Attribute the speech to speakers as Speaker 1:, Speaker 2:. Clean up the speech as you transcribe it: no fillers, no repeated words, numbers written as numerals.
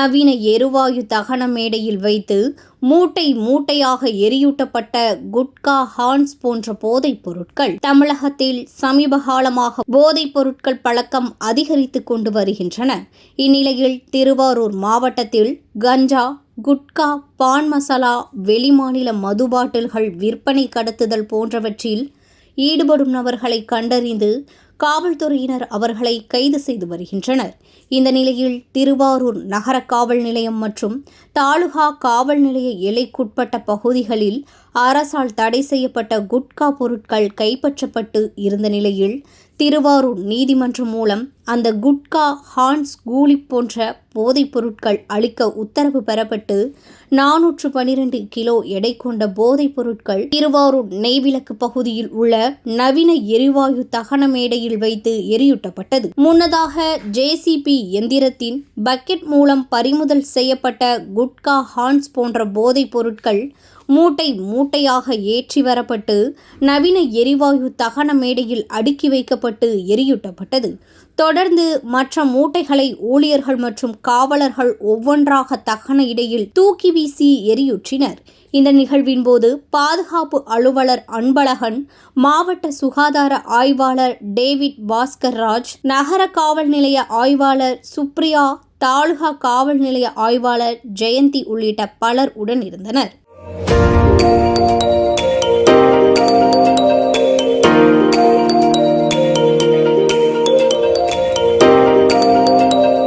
Speaker 1: நவீன எரிவாயு தகன மேடையில் வைத்து மூட்டை மூட்டையாக எரியூட்டப்பட்ட குட்கா, ஹான்ஸ் போன்ற போதைப் பொருட்கள். தமிழகத்தில் சமீப காலமாக போதைப் பொருட்கள் பழக்கம் அதிகரித்து கொண்டு வருகின்றன. இந்நிலையில் திருவாரூர் மாவட்டத்தில் கஞ்சா, குட்கா, பான் மசாலா, வெளிமாநில மது பாட்டில்கள் விற்பனை, கடத்துதல் போன்றவற்றில் ஈடுபடும் நபர்களை கண்டறிந்து காவல்துறையினர் அவர்களை கைது செய்து வருகின்றனர். இந்த நிலையில் திருவாரூர் நகர காவல் நிலையம் மற்றும் தாலுகா காவல் நிலைய எல்லைக்குட்பட்ட பகுதிகளில் அரசால் தடை செய்யப்பட்ட குட்கா பொருட்கள் கைப்பற்றப்பட்டு இருந்த நிலையில் திருவாரூர் நீதிமன்றம் மூலம் அந்த குட்கா, ஹான்ஸ், கூலி போன்ற போதைப் பொருட்கள் அளிக்க உத்தரவு பெறப்பட்டு 412 கிலோ எடை கொண்ட போதைப் பொருட்கள் திருவாரூர் நெய்விளக்கு பகுதியில் உள்ள நவீன எரிவாயு தகன மேடையில் வைத்து எரியூட்டப்பட்டது. முன்னதாக JCB எந்திரத்தின் பக்கெட் மூலம் பறிமுதல் செய்யப்பட்ட குட்கா, ஹான்ஸ் போன்ற போதைப் பொருட்கள் மூட்டை மூட்டையாக ஏற்றி வரப்பட்டு நவீன எரிவாயு தகன மேடையில் அடுக்கி வைக்கப்பட்டு எரியூட்டப்பட்டது. தொடர்ந்து மற்ற மூட்டைகளை ஊழியர்கள் மற்றும் காவலர்கள் ஒவ்வொன்றாக தகன இடையில் தூக்கி வீசி எரியூற்றினர். இந்த நிகழ்வின் போது பாதுகாப்பு அலுவலர் அன்பழகன், மாவட்ட சுகாதார ஆய்வாளர் டேவிட் பாஸ்கர்ராஜ், நகர காவல் நிலைய ஆய்வாளர் சுப்ரியா, தாலுகா காவல் நிலைய ஆய்வாளர் ஜெயந்தி உள்ளிட்ட பலர் உடன் இருந்தனர்.